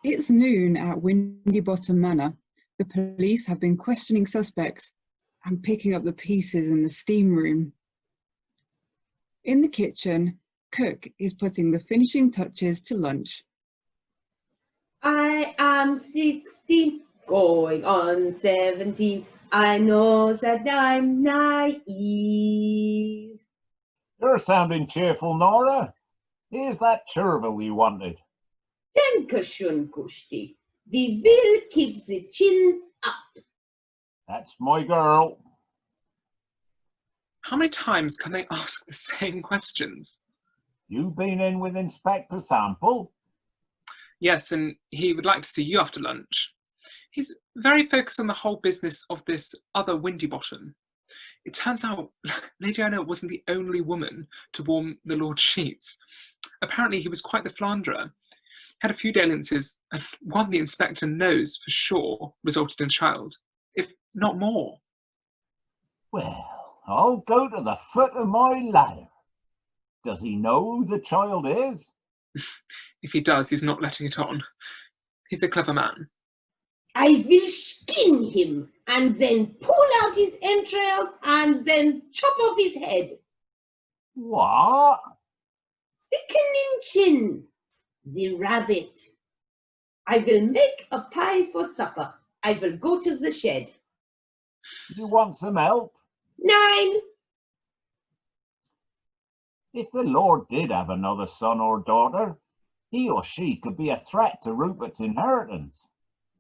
It's noon at Windy Bottom Manor. The police have been questioning suspects and picking up the pieces in the steam room. In the kitchen, Cook is putting the finishing touches to lunch. I am 16, going on 17. I know that I'm naive. You're sounding cheerful, Nora. Here's that chervil you wanted. Dankeschön, Gusty. We will keep the chins up. That's my girl. How many times can they ask the same questions? You been in with Inspector Sample? Yes, and he would like to see you after lunch. He's very focused on the whole business of this other Windy Bottom. It turns out Lady Anna wasn't the only woman to warm the Lord's sheets. Apparently he was quite the philanderer. Had a few dalliances, and one the inspector knows for sure resulted in a child, if not more. Well, I'll go to the foot of my ladder. Does he know who the child is? If he does, he's not letting it on. He's a clever man. I will skin him and then pull out his entrails and then chop off his head. What? The Kanichin, the rabbit. I will make a pie for supper. I will go to the shed. You want some help? 9. If the Lord did have another son or daughter, he or she could be a threat to Rupert's inheritance.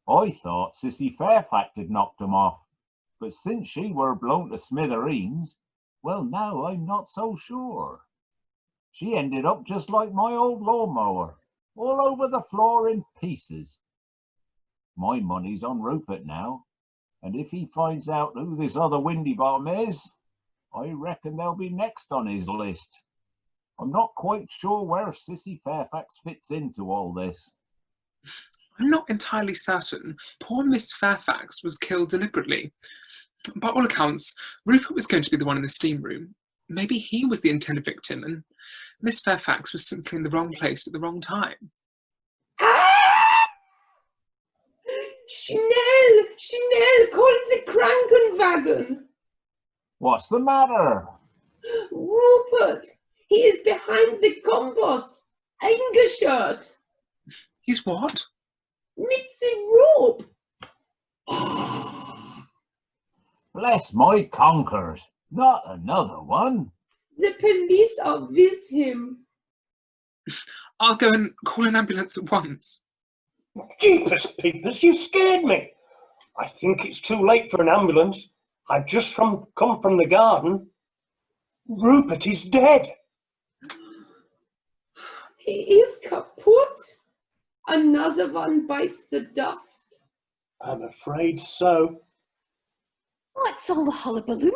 I thought Sissy Fairfax had knocked him off, but since she were blown to smithereens, well, now I'm not so sure. She ended up just like my old lawnmower, all over the floor in pieces. My money's on Rupert now, and if he finds out who this other Windybottom is, I reckon they'll be next on his list. I'm not quite sure where Sissy Fairfax fits into all this. I'm not entirely certain. Poor Miss Fairfax was killed deliberately. By all accounts, Rupert was going to be the one in the steam room. Maybe he was the intended victim, and Miss Fairfax was simply in the wrong place at the wrong time. Ah! Schnell, schnell, call the Krankenwagen. What's the matter? Rupert, he is behind the compost, eingeschert. He's what? Mit the rope. Bless my conkers, not another one. The police are with him. I'll go and call an ambulance at once. Jeepers peepers, you scared me. I think it's too late for an ambulance. I've just come from the garden. Rupert is dead. He is kaput. Another one bites the dust. I'm afraid so. What's all the hullabaloo?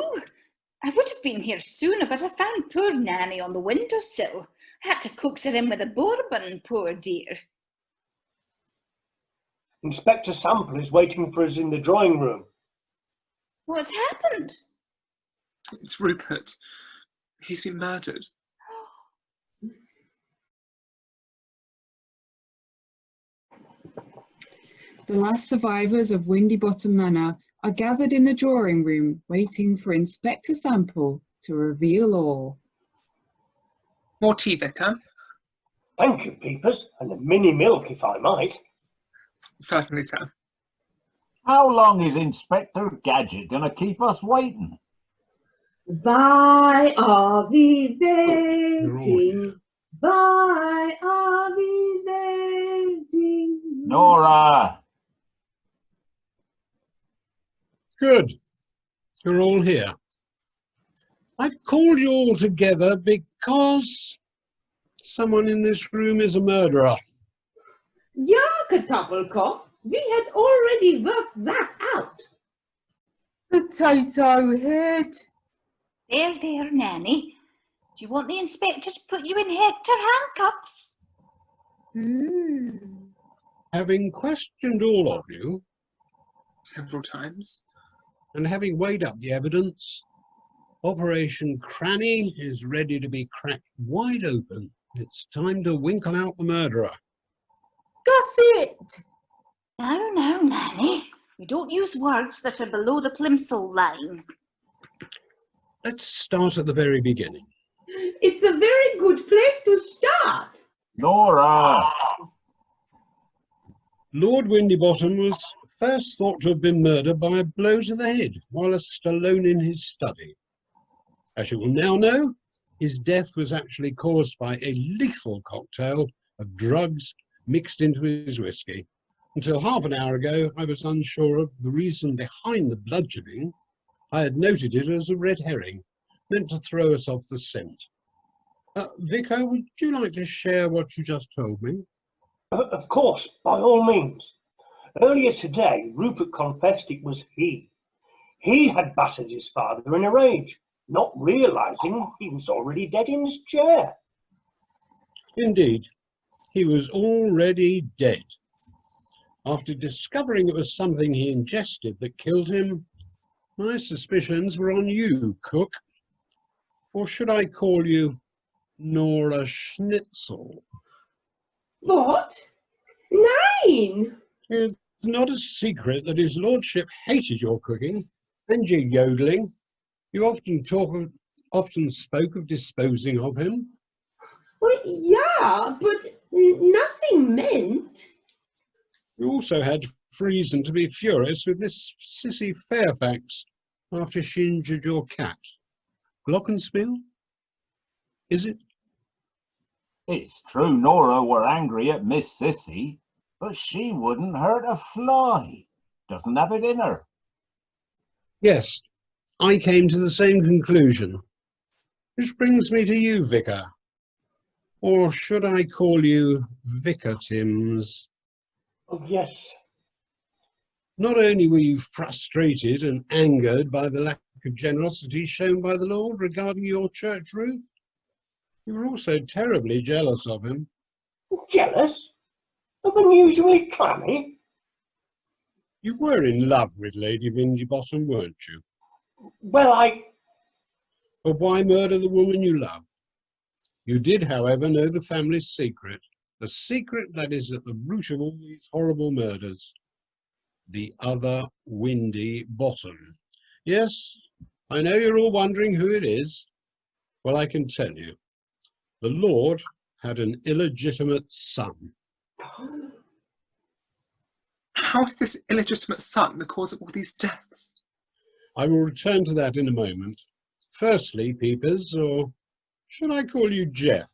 I would have been here sooner, but I found poor Nanny on the windowsill. I had to coax her in with a bourbon, poor dear. Inspector Sample is waiting for us in the drawing room. What's happened? It's Rupert. He's been murdered. The last survivors of Windybottom Manor are gathered in the drawing room, waiting for Inspector Sample to reveal all. More tea, Vicar? Thank you, Peepers, and a mini milk, if I might. Certainly, sir. How long is Inspector Gadget going to keep us waiting? Why are we waiting? Why are we waiting? Nora! Good. You're all here. I've called you all together because someone in this room is a murderer. Ja, Kartoffelkopf, we had already worked that out. Potato head. There, Nanny. Do you want the inspector to put you in Hector handcuffs? Having questioned all of you, Several times. and having weighed up the evidence, Operation Cranny is ready to be cracked wide open. It's time to winkle out the murderer. Gossip. No, Nanny. We don't use words that are below the plimsoll line. Let's start at the very beginning. It's a very good place to start. Nora! Lord Windybottom was first thought to have been murdered by a blow to the head whilst alone in his study. As you will now know, his death was actually caused by a lethal cocktail of drugs mixed into his whiskey. Until half an hour ago, I was unsure of the reason behind the bludgeoning. I had noted it as a red herring, meant to throw us off the scent. Vicar, would you like to share what you just told me? Of course, by all means. Earlier today, Rupert confessed it was he. He had battered his father in a rage, not realising he was already dead in his chair. Indeed, he was already dead. After discovering it was something he ingested that killed him, My suspicions were on you, cook. Or should I call you Nora Schnitzel? What? Nein! It's not a secret that his lordship hated your cooking and your yodeling. You often spoke of disposing of him. Well, yeah, but nothing meant. You also had reason to be furious with Miss Sissy Fairfax after she injured your cat. Glockenspiel? Is it? It's true Nora were angry at Miss Sissy, but she wouldn't hurt a fly. Doesn't have it in her. Yes, I came to the same conclusion. Which brings me to you, Vicar. Or should I call you Vicar Timms? Oh, yes. Not only were you frustrated and angered by the lack of generosity shown by the Lord regarding your church roof, you were also terribly jealous of him. Jealous? Of unusually clammy? You were in love with Lady Windiebottom, weren't you? Well, But why murder the woman you love? You did, however, know the family's secret, the secret that is at the root of all these horrible murders. The other Windy Bottom. Yes, I know you're all wondering who it is. Well, I can tell you. The Lord had an illegitimate son. How is this illegitimate son the cause of all these deaths? I will return to that in a moment. Firstly, Peepers, or should I call you Jeff?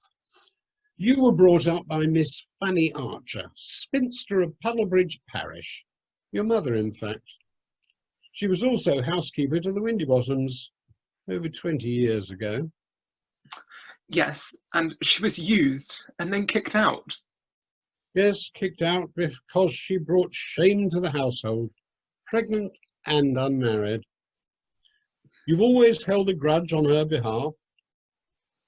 You were brought up by Miss Fanny Archer, spinster of Puddlebridge Parish. Your mother, in fact. She was also housekeeper to the Windiebottoms over 20 years ago. Yes, and she was used and then kicked out. Yes, kicked out because she brought shame to the household, pregnant and unmarried. You've always held a grudge on her behalf.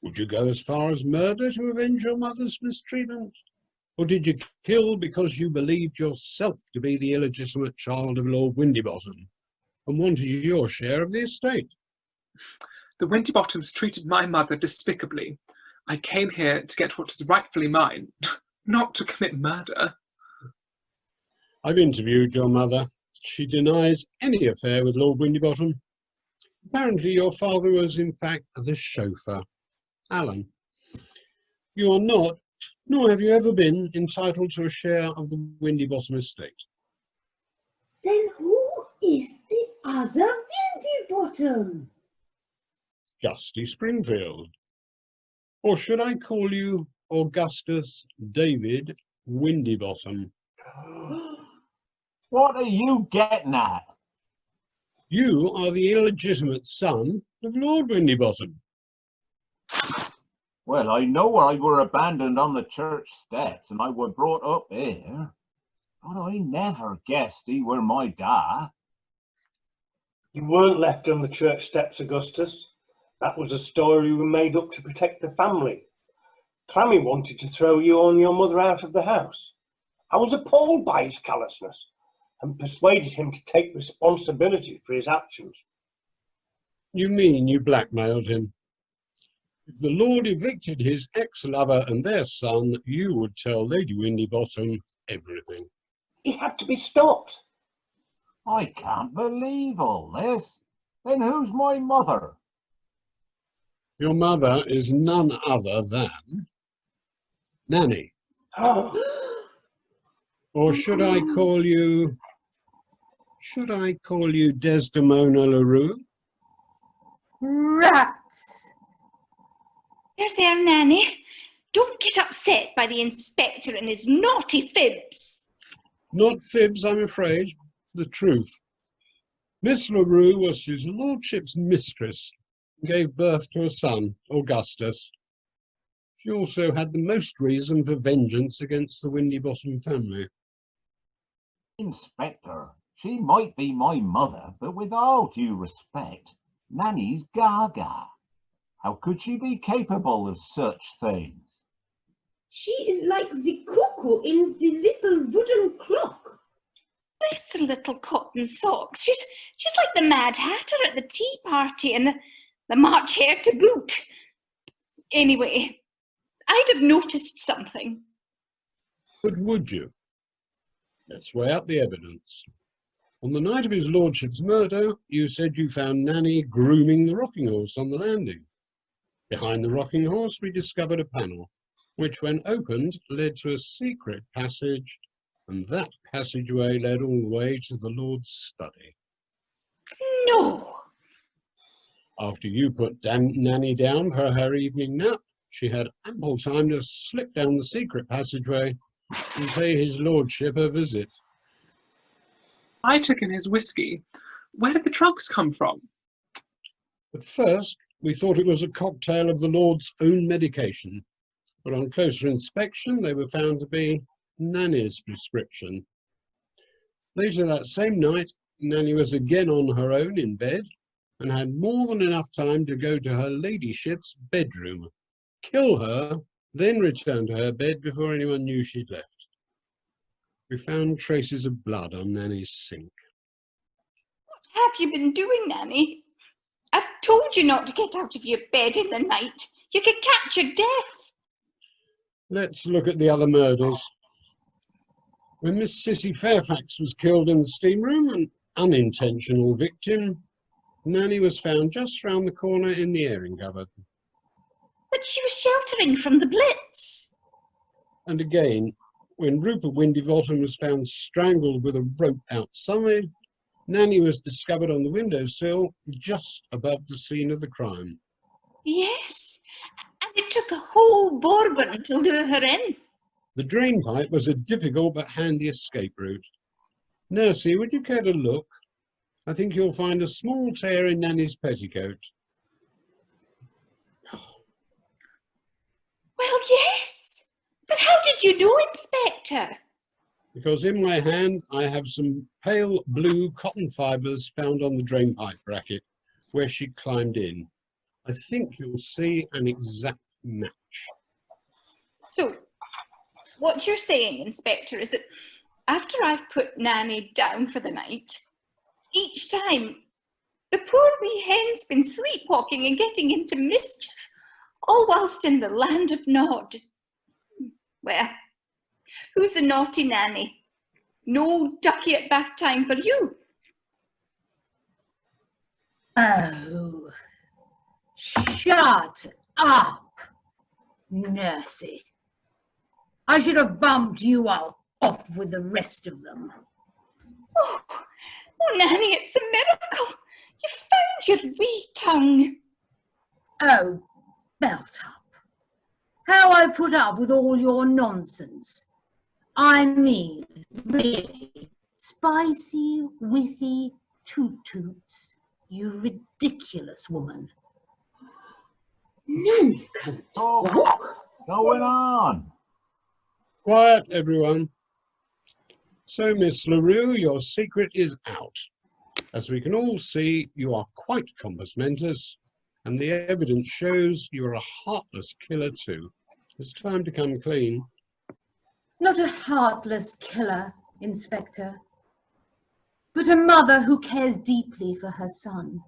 Would you go as far as murder to avenge your mother's mistreatment? Or did you kill because you believed yourself to be the illegitimate child of Lord Windiebottom and wanted your share of the estate? The Windiebottoms treated my mother despicably. I came here to get what is rightfully mine, not to commit murder. I've interviewed your mother. She denies any affair with Lord Windiebottom. Apparently your father was in fact the chauffeur, Alan. You are not, nor have you ever been, entitled to a share of the Windiebottom estate. Then who is the other Windiebottom? Gusty Springfield. Or should I call you Augustus David Windiebottom? What are you getting at? You are the illegitimate son of Lord Windiebottom. Well, I know I were abandoned on the church steps and I were brought up here, but I never guessed he were my da. You weren't left on the church steps, Augustus. That was a story we made up to protect the family. Clammy wanted to throw you and your mother out of the house. I was appalled by his callousness and persuaded him to take responsibility for his actions. You mean you blackmailed him? If the Lord evicted his ex-lover and their son, you would tell Lady Windiebottom everything. He had to be stopped. I can't believe all this. Then who's my mother? Your mother is none other than Nanny. Or should I call you Desdemona LaRue? Rats! There, Nanny. Don't get upset by the inspector and his naughty fibs. Not fibs, I'm afraid. The truth. Miss LaRue was his lordship's mistress and gave birth to a son, Augustus. She also had the most reason for vengeance against the Windiebottom family. Inspector, she might be my mother, but with all due respect, Nanny's gaga. How could she be capable of such things? She is like the cuckoo in the little wooden clock. Bless her little cotton socks. She's like the Mad Hatter at the tea party and the March Hare to boot. Anyway, I'd have noticed something. But would you? Let's weigh up the evidence. On the night of his lordship's murder, you said you found Nanny grooming the rocking horse on the landing. Behind the rocking horse, we discovered a panel, which, when opened, led to a secret passage, and that passageway led all the way to the Lord's study. No. After you put Nanny down for her evening nap, she had ample time to slip down the secret passageway and pay his lordship a visit. I took him his whiskey. Where did the drugs come from? At first, we thought it was a cocktail of the Lord's own medication, but on closer inspection, they were found to be Nanny's prescription. Later that same night, Nanny was again on her own in bed and had more than enough time to go to her ladyship's bedroom, kill her, then return to her bed before anyone knew she'd left. We found traces of blood on Nanny's sink. What have you been doing, Nanny? I've told you not to get out of your bed in the night. You could catch your death. Let's look at the other murders. When Miss Cissy Fairfax was killed in the steam room, an unintentional victim, Nanny was found just round the corner in the airing cupboard. But she was sheltering from the Blitz. And again, when Rupert Windybottom was found strangled with a rope outside, Nanny was discovered on the windowsill just above the scene of the crime. Yes, and it took a whole bourbon to lure her in. The drain pipe was a difficult but handy escape route. Nursey, would you care to look? I think you'll find a small tear in Nanny's petticoat. Well, yes. But how did you know, Inspector? Because in my hand I have some pale blue cotton fibres found on the drain pipe bracket where she climbed in. I think you'll see an exact match. So, what you're saying, Inspector, is that after I've put Nanny down for the night, each time the poor wee hen's been sleepwalking and getting into mischief, all whilst in the land of Nod. Well, who's the naughty Nanny? No ducky at bath time for you. Oh, shut up, Nursey. I should have bumped you all off with the rest of them. Oh, Nanny, it's a miracle. You found your wee tongue. Oh, belt up. How I put up with all your nonsense. I mean, really, spicy, whiffy toot-toots. You ridiculous woman. Nanny can talk. Going on? Quiet, everyone. So, Miss LaRue, your secret is out. As we can all see, you are quite compos mentis, and the evidence shows you are a heartless killer too. It's time to come clean. Not a heartless killer, Inspector, but a mother who cares deeply for her son.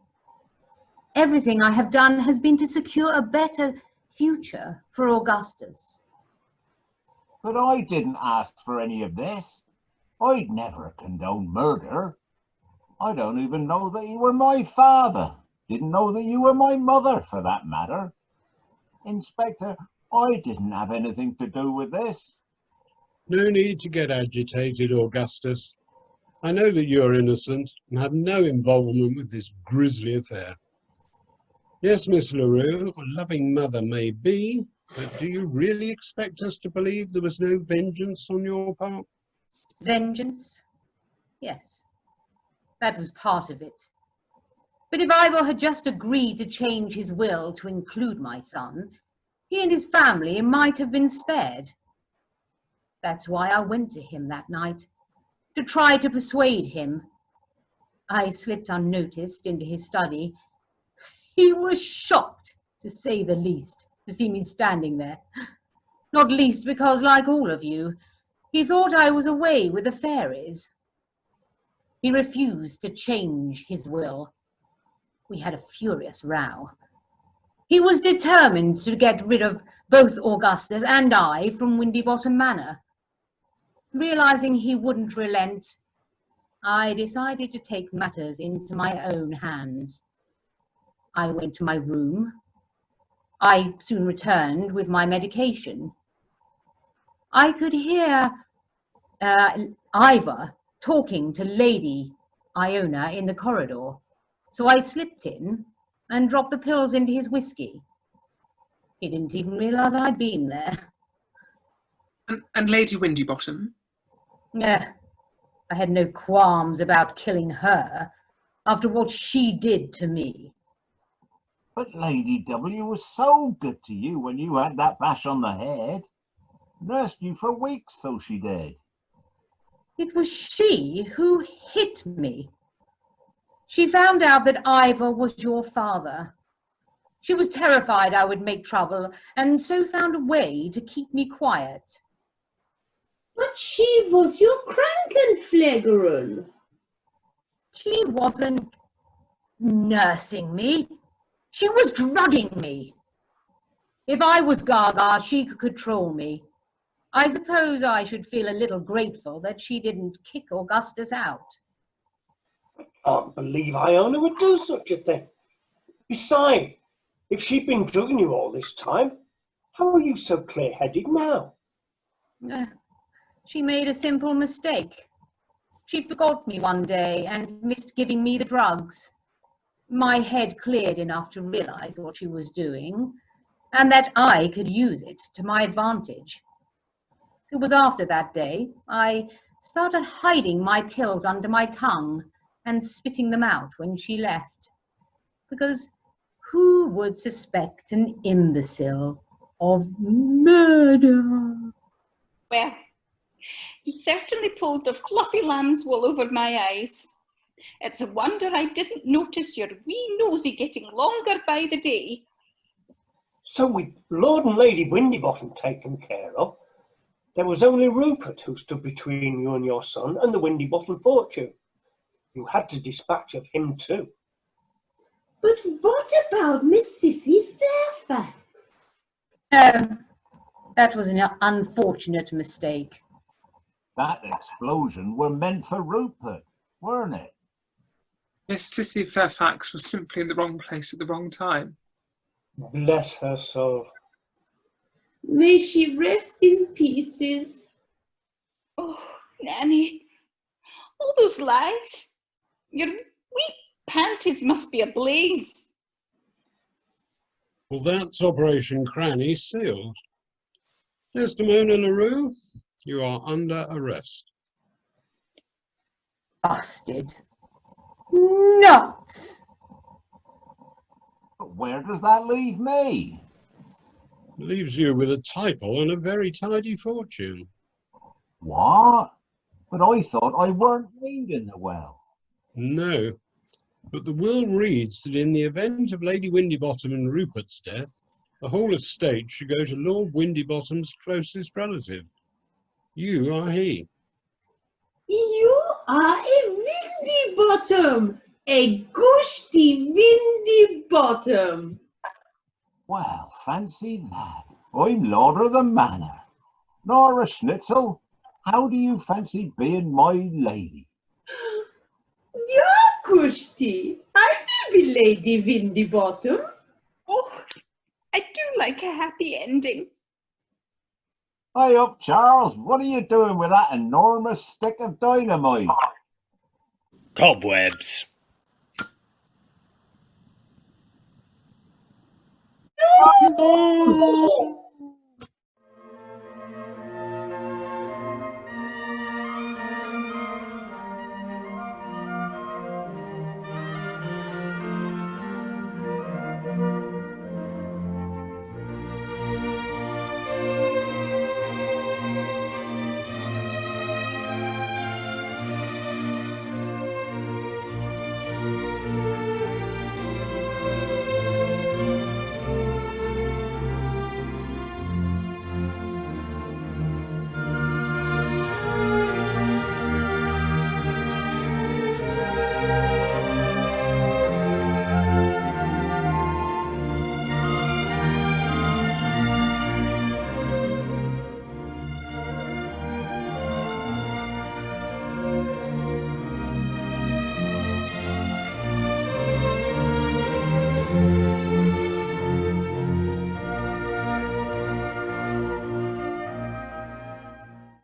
Everything I have done has been to secure a better future for Augustus. But I didn't ask for any of this. I'd never condone murder. I don't even know that you were my father. Didn't know that you were my mother, for that matter. Inspector, I didn't have anything to do with this. No need to get agitated, Augustus. I know that you're innocent and have no involvement with this grisly affair. Yes, Miss LaRue, a loving mother may be, but do you really expect us to believe there was no vengeance on your part? Vengeance? Yes, that was part of it. But if Ivor had just agreed to change his will to include my son, he and his family might have been spared. That's why I went to him that night, to try to persuade him. I slipped unnoticed into his study. He was shocked, to say the least, to see me standing there. Not least because, like all of you, he thought I was away with the fairies. He refused to change his will. We had a furious row. He was determined to get rid of both Augustus and I from Windybottom Manor. Realizing he wouldn't relent, I decided to take matters into my own hands. I went to my room. I soon returned with my medication. I could hear Ivor talking to Lady Iona in the corridor, so I slipped in and dropped the pills into his whiskey. He didn't even realise I'd been there. And Lady Windybottom? I had no qualms about killing her after what she did to me. But Lady W was so good to you when you had that bash on the head. Nursed you for weeks, so she did. It was she who hit me. She found out that Ivor was your father. She was terrified I would make trouble, and so found a way to keep me quiet. But she was your Krankenpflegerin. She wasn't nursing me. She was drugging me. If I was Gaga, she could control me. I suppose I should feel a little grateful that she didn't kick Augustus out. I can't believe Iona would do such a thing. Besides, if she'd been drugging you all this time, how are you so clear-headed now? She made a simple mistake. She forgot me one day and missed giving me the drugs. My head cleared enough to realize what she was doing, and that I could use it to my advantage. It was after that day I started hiding my pills under my tongue and spitting them out when she left. Because who would suspect an imbecile of murder? Well, you certainly pulled the fluffy lamb's wool over my eyes. It's a wonder I didn't notice your wee nosy getting longer by the day. So with Lord and Lady Windybottom taken care of, there was only Rupert who stood between you and your son and the Windybottom fortune. You had to dispatch of him too. But what about Miss Sissy Fairfax? That was an unfortunate mistake. That explosion were meant for Rupert, weren't it? Miss Sissy Fairfax was simply in the wrong place at the wrong time. Bless her soul. May she rest in pieces. Oh, Nanny, all those lies. Your wee panties must be ablaze. Well, that's Operation Cranny sealed. Desdemona LaRue, you are under arrest. Busted. Nuts! But where does that leave me? Leaves you with a title and a very tidy fortune. What? But I thought I weren't named in the will. No, but the will reads that in the event of Lady Windybottom and Rupert's death, the whole estate should go to Lord Windybottom's closest relative. You are he. You are a Windybottom, a Gushty Windybottom. Well, fancy that. I'm Lord of the Manor. Nora Schnitzel, how do you fancy being my lady? You're Gushty. I will be Lady Windybottom. Oh, I do like a happy ending. Hey up, Charles. What are you doing with that enormous stick of dynamite? Cobwebs. No!